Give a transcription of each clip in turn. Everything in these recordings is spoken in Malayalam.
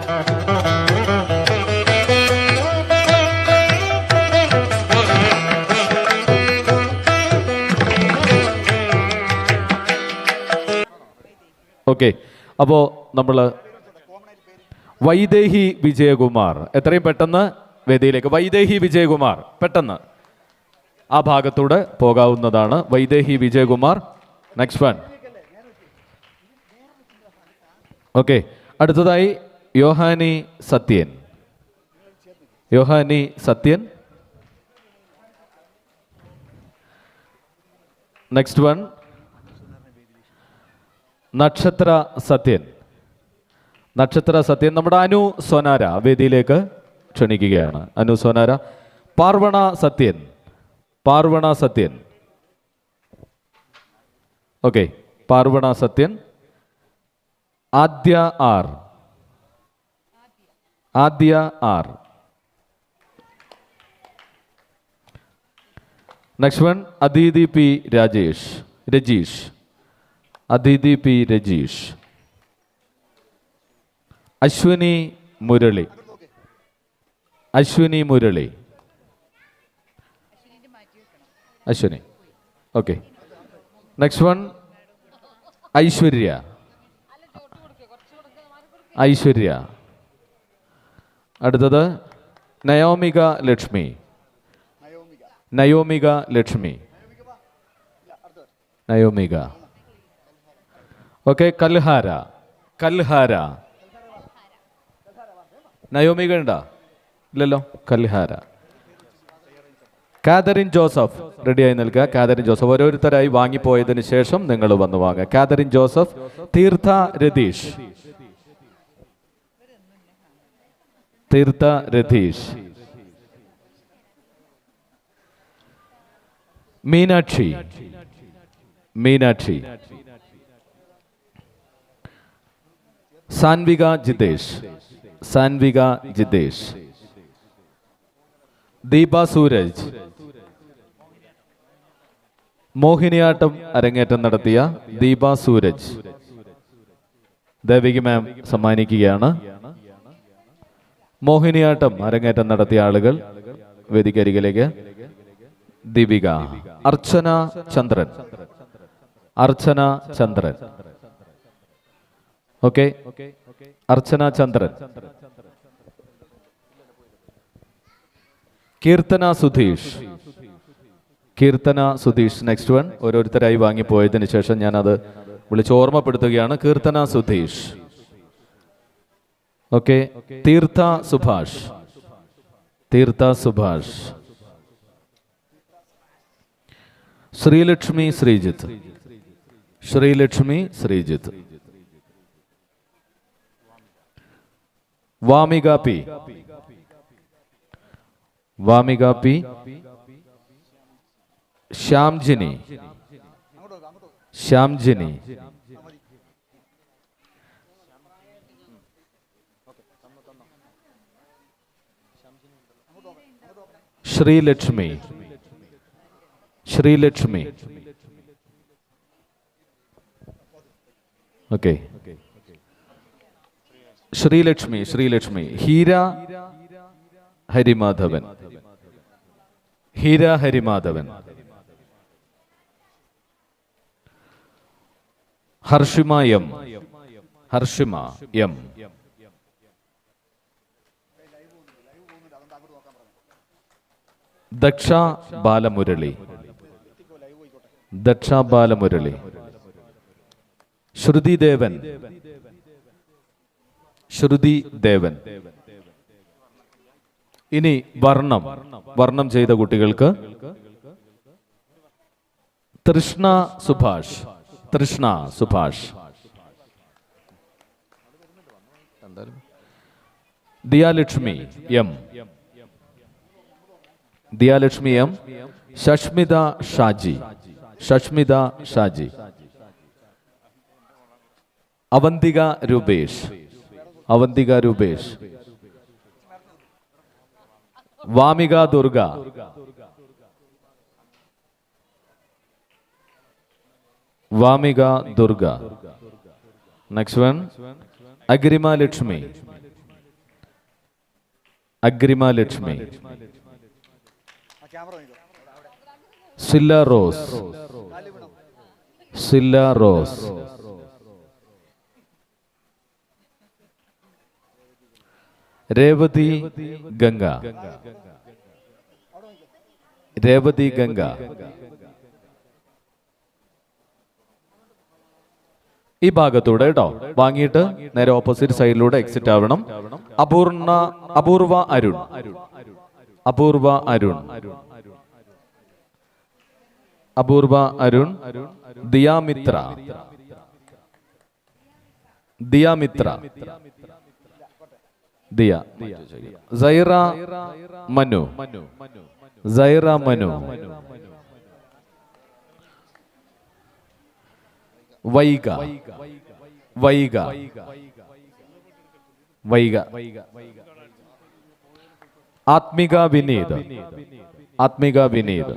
ഓക്കെ, അപ്പോൾ നമ്മൾ വൈദേഹി വിജയകുമാർ എത്രയും പെട്ടെന്ന് വേദിയിലേക്ക്. വൈദേഹി വിജയകുമാർ പെട്ടെന്ന് ആ ഭാഗത്തൂടെ പോകാവുന്നതാണ്. Vaidehi Vijayakumar, next one. Okay, അടുത്തതായി യോഹാനി സത്യൻ. Yohani Sathyan, next one. നക്ഷത്ര സത്യൻ. നക്ഷത്ര സത്യൻ. നമ്മുടെ അനു സോനാര വേദിയിലേക്ക് ക്ഷണിക്കുകയാണ്. Anu Sonara. Parvana Sathyan. Parvana Sathyan. Okay, Parvana Sathyan. Adya R. Adya R. Next one Aditi P Rajesh. Rajeesh. Aditi P Rajeesh. Ashwini Murali. Ashwini Murali. Ashwini. Okay, next one Aishwarya. Aishwarya. അടുത്തത് നയോമിക ലക്ഷ്മി. നയോമിക ലക്ഷ്മി. നയോമിക. ഓക്കെ, കൽഹാര. കൽഹാര. നയോമിക ഉണ്ടോ? ഇല്ലല്ലോ. കൽഹാര. കാതറിൻ ജോസഫ് റെഡിയായി നിൽക്കുക. കാതറിൻ ജോസഫ്. ഓരോരുത്തരായി വാങ്ങിപ്പോയതിനു ശേഷം നിങ്ങൾ വന്ന് വാങ്ങുക. കാതറിൻ ജോസഫ്. തീർത്ഥ രതീഷ്. തീർത്ഥ രതീഷ്. മീനാക്ഷി. മീനാക്ഷി. സാൻവിക ജിതേഷ്. സാൻവിക ജിതേഷ്. ദീപ സൂരജ്. മോഹിനിയാട്ടം അരങ്ങേറ്റം നടത്തിയ ദീപ സൂരജ് ദേവിക മാം സമ്മാനിക്കുകയാണ്. മോഹിനിയാട്ടം അരങ്ങേറ്റം നടത്തിയ ആളുകൾ വേദിക്കരികിലേക്ക്. Deepika. Archana Chandran. Archana Chandran. Okay, Archana Chandran. Keerthana Sudheesh. Keerthana Sudheesh. Next one. ഓരോരുത്തരായി വാങ്ങിപ്പോയതിനു ശേഷം ഞാനത് വിളിച്ച് ഓർമ്മപ്പെടുത്തുകയാണ്. Keerthana Sudheesh. Okay, Theertha Subhash. Theertha Subhash. Sreelakshmi Sreejith. Sreelakshmi Sreejith. Vamika P. Vamika P. Shyamjini. Shyamjini. Sreelakshmi. Sreelakshmi. Okay, Sreelakshmi. Sreelakshmi. Heera Harimadhavan. Heera Harimadhavan. Harshima M. Harshima M. Daksha Balamurali. Daksha Balamurali. Shruti Devan. Shruti Devan. ഇനി വർണ്ണം. വർണ്ണം ചെയ്ത കുട്ടികൾക്ക് തൃഷ്ണ സുഭാഷ്. തൃഷ്ണ Subhash. Diyalakshmi M. Diyalakshmi M. Shashmitha Shaji. Shashmitha Shaji. Avanthika Rupesh. Avanthika Rupesh. Vamika Durga. Vamika Durga. Next one Agrima Lakshmi. Agrima Lakshmi, Zilla Rose, Zilla Rose, Revathi Ganga, Revathi Ganga, ഈ ഭാഗത്തൂടെ കേട്ടോ വാങ്ങിയിട്ട് നേരെ ഓപ്പോസിറ്റ് സൈഡിലൂടെ എക്സിറ്റ് ആവണം. അപൂർവ Arun, Apoorva Arun, Apoorva Arun, Diyamithra, Diyamithra, Diya, Saira Manu, Saira Manu, Vaiga, Vaiga, Vaiga, Athmika Vineeth, Athmika Vineeth,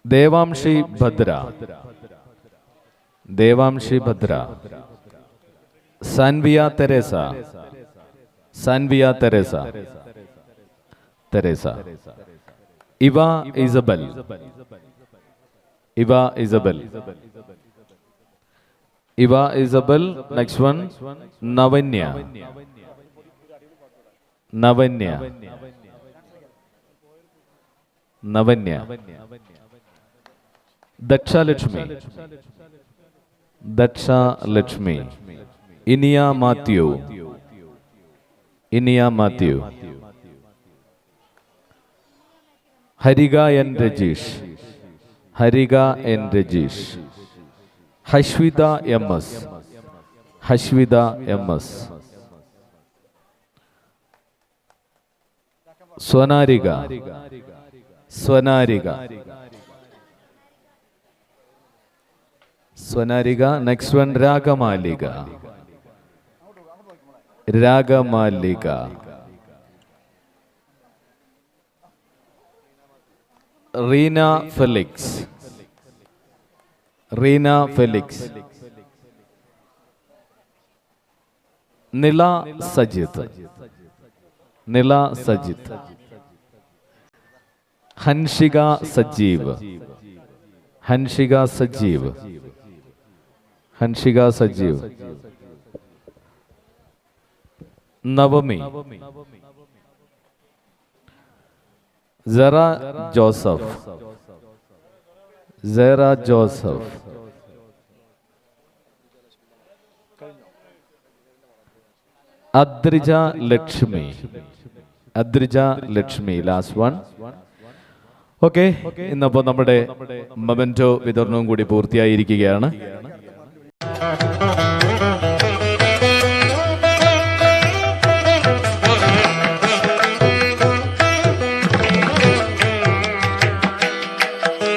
Devamshi Bhadra, Devamshi Bhadra, Sanviya Theresa, Sanviya Theresa, Theresa, Iva Isabel, Iva Isabel, Iva Isabel. Next one Navanya, Navanya, Navanya, Dakshalakshmi, Dakshalakshmi, Iniya Mathew, Iniya Mathew, Harika N Rajeesh, Harika N Rajeesh, Hashwitha M S, Hashwitha M S, Swanarika, Swanarika, Swanarika. Next one Ragamalika, Ragamalika, Reena Felix, Reena Felix, Nila Sajith, നില Sajith, ഹൻഷിക Sajeev, ഹൻഷിക Sajeev, ഹൻഷിക Sajeev, Navami, Sara Joseph, Sara Joseph, Adrija Lakshmi, Adrija Lakshmi. Last one. Okay, ഇന്നപ്പോ നമ്മുടെ മൊമെന്റോ വിതരണവും കൂടി പൂർത്തിയായിരിക്കുകയാണ്.